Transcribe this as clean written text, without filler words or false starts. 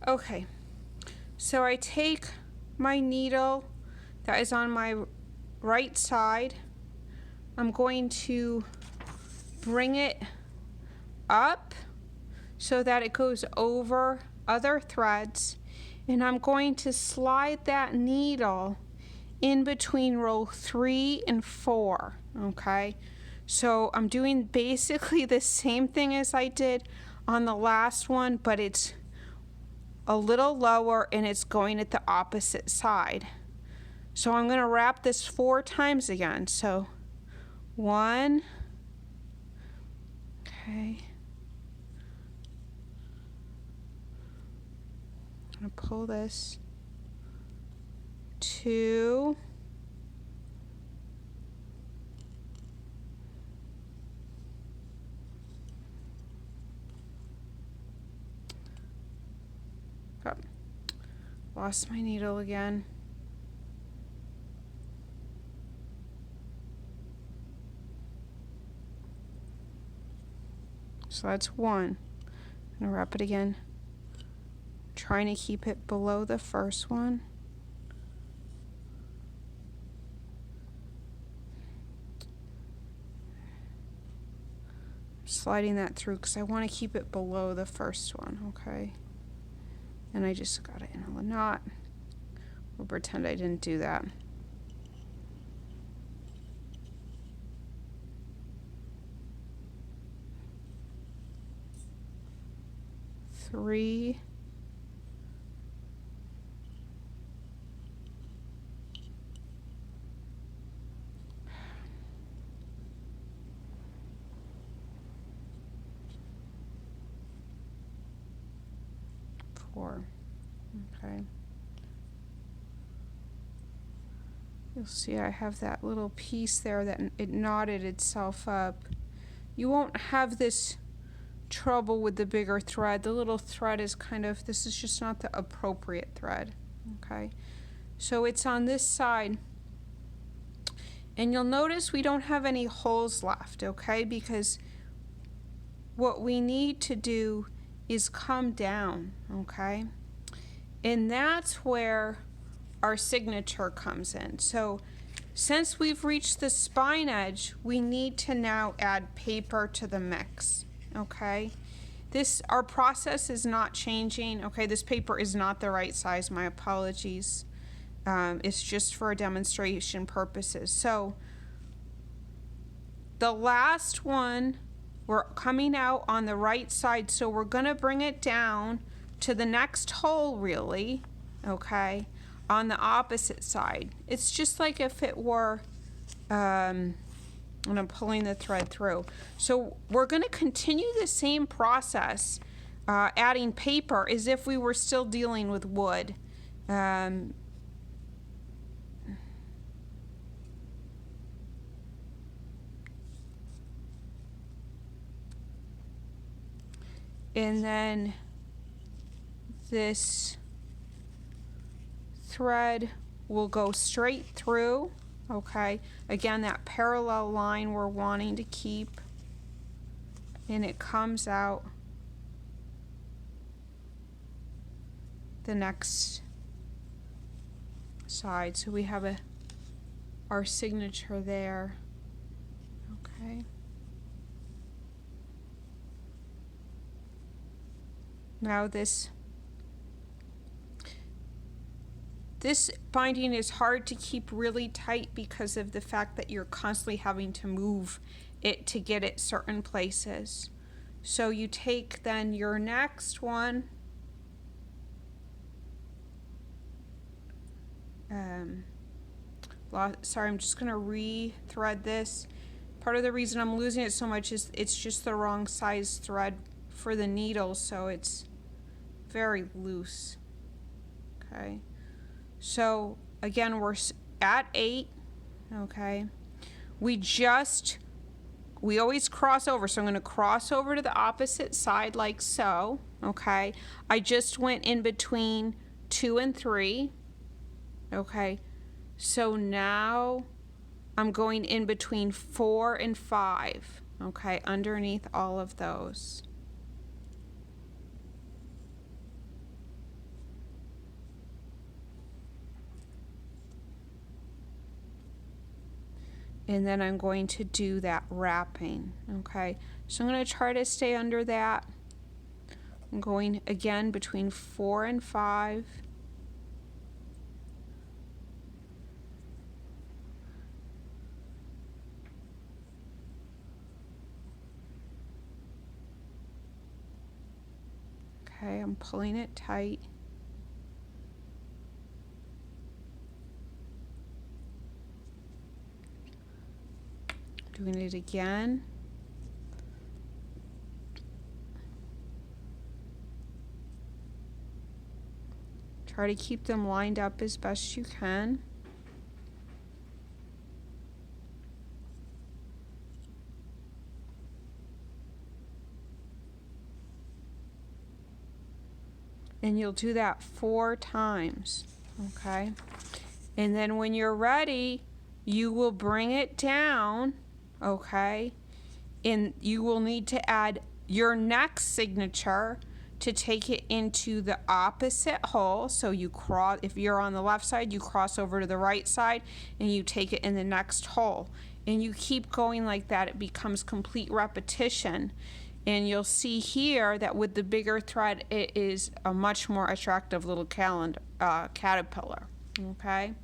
Okay, so I take my needle that is on my right side. I'm going to bring it up so that it goes over other threads, and I'm going to slide that needle in between row 3 and 4. Okay, so I'm doing basically the same thing as I did on the last one, but it's a little lower and it's going at the opposite side. So I'm going to wrap this 4 times again. So 1, okay, I'm going to pull this, 2, oh, lost my needle again. So that's 1. I'm going to wrap it again, trying to keep it below the first one. Sliding that through because I want to keep it below the first one, okay? And I just got it in a knot. We'll pretend I didn't do that. Three, 4. Okay. You'll see I have that little piece there that it knotted itself up. You won't have this trouble with the bigger thread. The little thread is kind of, this is just not the appropriate thread. Okay. So it's on this side. And you'll notice we don't have any holes left, okay? Because what we need to do is come down, okay? And that's where our signature comes in. So since we've reached the spine edge, we need to now add paper to the mix, okay? Our process is not changing, okay? This paper is not the right size, my apologies. It's just for demonstration purposes. So the last one, we're coming out on the right side, so we're gonna bring it down to the next hole really, okay, on the opposite side. It's just like if it were, and I'm pulling the thread through. So we're gonna continue the same process, adding paper as if we were still dealing with wood. And then this thread will go straight through, okay? Again, that parallel line we're wanting to keep, and it comes out the next side. So we have our signature there, okay? Now this binding is hard to keep really tight because of the fact that you're constantly having to move it to get it certain places. So you take then your next one, sorry, I'm just gonna re-thread this. Part of the reason I'm losing it so much is it's just the wrong size thread for the needle, so it's very loose. Okay, so again we're at 8. Okay, we always cross over, so I'm going to cross over to the opposite side like so. Okay, I just went in between 2 and 3. Okay, so now I'm going in between 4 and 5. Okay, underneath all of those. and then I'm going to do that wrapping. Okay, so I'm going to try to stay under that. I'm going again between 4 and 5. Okay, I'm pulling it tight. Doing it again. Try to keep them lined up as best you can. And you'll do that 4 times, okay? And then when you're ready, you will bring it down, okay? And you will need to add your next signature to take it into the opposite hole. So you cross, if you're on the left side, you cross over to the right side and you take it in the next hole. And you keep going like that. It becomes complete repetition. And you'll see here that with the bigger thread, it is a much more attractive little caterpillar, okay?